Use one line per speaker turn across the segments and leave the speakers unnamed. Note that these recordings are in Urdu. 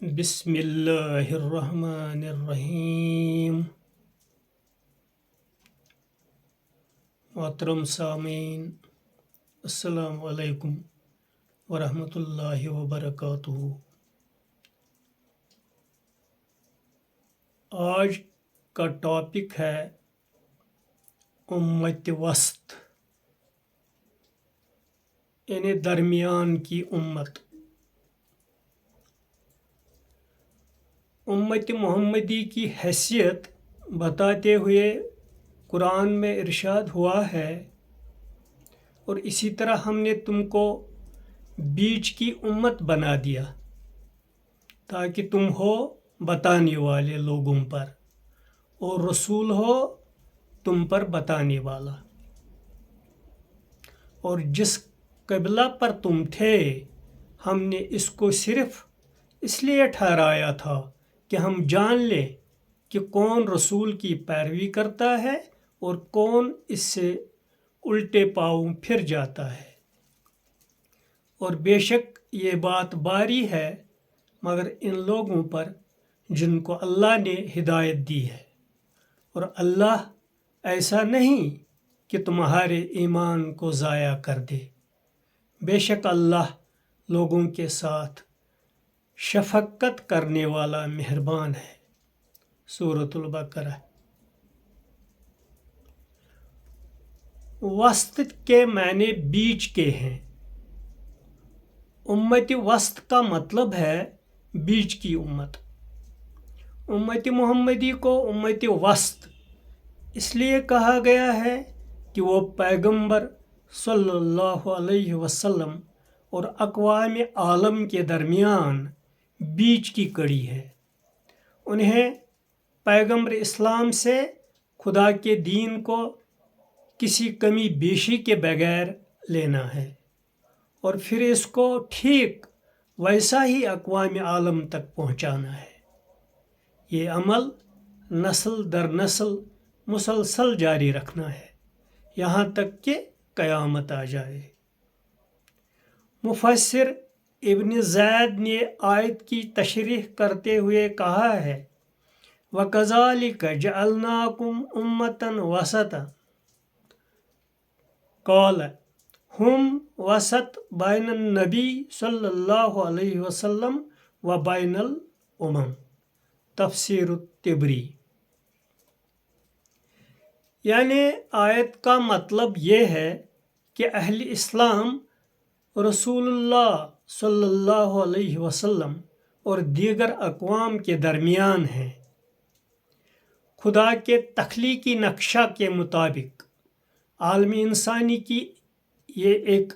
بسم اللہ الرحمن الرحیم۔ محترم سامعین، السلام علیکم ورحمۃ اللہ وبرکاتہ۔ آج کا ٹاپک ہے امت وسط، یعنی درمیان کی امت۔ امت محمدی کی حیثیت بتاتے ہوئے قرآن میں ارشاد ہوا ہے، اور اسی طرح ہم نے تم کو بیچ کی امت بنا دیا تاکہ تم ہو بتانے والے لوگوں پر، اور رسول ہو تم پر بتانے والا۔ اور جس قبلہ پر تم تھے ہم نے اس کو صرف اس لیے ٹھہرایا تھا کہ ہم جان لیں کہ کون رسول کی پیروی کرتا ہے اور کون اس سے الٹے پاؤں پھر جاتا ہے۔ اور بے شک یہ بات باری ہے مگر ان لوگوں پر جن کو اللہ نے ہدایت دی ہے، اور اللہ ایسا نہیں کہ تمہارے ایمان کو ضائع کر دے۔ بے شک اللہ لوگوں کے ساتھ شفقت کرنے والا مہربان ہے۔ سورۃ البقرہ۔ وسط کے معنی بیچ کے ہیں۔ امت وسط کا مطلب ہے بیچ کی امت۔ امت محمدی کو امت وسط اس لیے کہا گیا ہے کہ وہ پیغمبر صلی اللہ علیہ وسلم اور اقوام عالم کے درمیان بیچ کی کڑی ہے۔ انہیں پیغمبر اسلام سے خدا کے دین کو کسی کمی بیشی کے بغیر لینا ہے، اور پھر اس کو ٹھیک ویسا ہی اقوام عالم تک پہنچانا ہے۔ یہ عمل نسل در نسل مسلسل جاری رکھنا ہے یہاں تک کہ قیامت آ جائے۔ مفسر ابن زید نے آیت کی تشریح کرتے ہوئے کہا ہے، وَكَذَلِكَ جَعَلْنَاكُمْ أُمَّةً وَسَطًا قال ہم وسط بین النبی صلی اللہ علیہ وسلم و بین الامم۔ تفسیر الطبری۔ یعنی آیت کا مطلب یہ ہے کہ اہل اسلام رسول اللہ صلی اللہ علیہ وسلم اور دیگر اقوام کے درمیان ہیں۔ خدا کے تخلیقی نقشہ کے مطابق عالم انسانی کی یہ ایک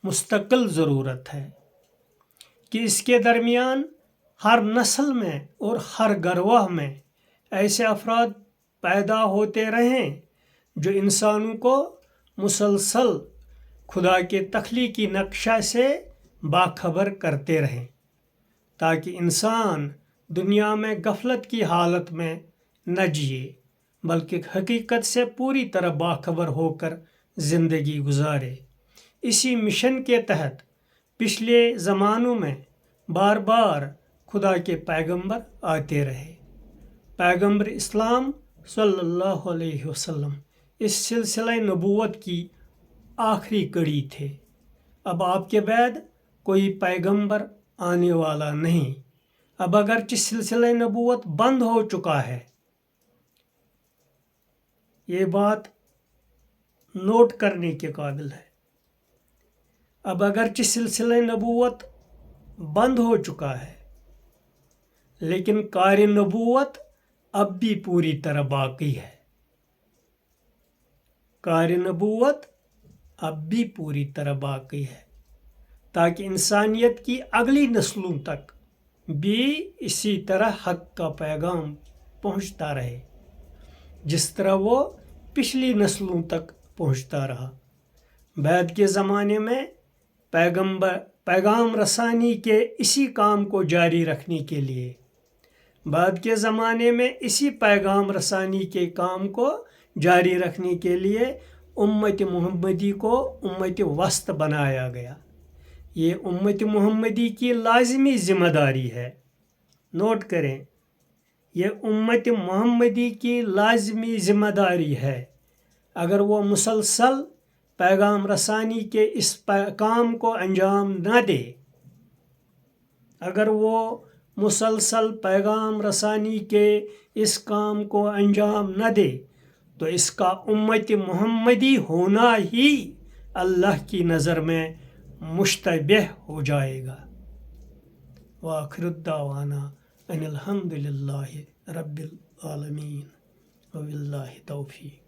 مستقل ضرورت ہے کہ اس کے درمیان ہر نسل میں اور ہر گروہ میں ایسے افراد پیدا ہوتے رہیں جو انسانوں کو مسلسل خدا کے تخلیقی نقشہ سے باخبر کرتے رہیں، تاکہ انسان دنیا میں غفلت کی حالت میں نہ جیے بلکہ حقیقت سے پوری طرح باخبر ہو کر زندگی گزارے۔ اسی مشن کے تحت پچھلے زمانوں میں بار بار خدا کے پیغمبر آتے رہے۔ پیغمبر اسلام صلی اللہ علیہ وسلم اس سلسلہ نبوت کی آخری کڑی تھے۔ اب آپ کے بعد کوئی پیغمبر آنے والا نہیں۔ اب اگرچہ سلسلہ نبوت بند ہو چکا ہے، یہ بات نوٹ کرنے کے قابل ہے۔ اب اگرچہ سلسلہ نبوت بند ہو چکا ہے لیکن کار نبوت اب بھی پوری طرح باقی ہے۔ کار نبوت اب بھی پوری طرح باقی ہے تاکہ انسانیت کی اگلی نسلوں تک بھی اسی طرح حق کا پیغام پہنچتا رہے جس طرح وہ پچھلی نسلوں تک پہنچتا رہا۔ بعد کے زمانے میں پیغام رسانی کے اسی کام کو جاری رکھنے کے لیے، بعد کے زمانے میں اسی پیغام رسانی کے کام کو جاری رکھنے کے لیے امت محمدی کو امت وسط بنایا گیا۔ یہ امت محمدی کی لازمی ذمہ داری ہے نوٹ کریں یہ امت محمدی کی لازمی ذمہ داری ہے، اگر وہ مسلسل پیغام رسانی کے اس کام کو انجام نہ دے، اگر وہ مسلسل پیغام رسانی کے اس کام کو انجام نہ دے تو اس کا امت محمدی ہونا ہی اللہ کی نظر میں مشتبہ ہو جائے گا۔ وآخر الدعوانا ان الحمد للہ رب العالمین وباللہ توفیق۔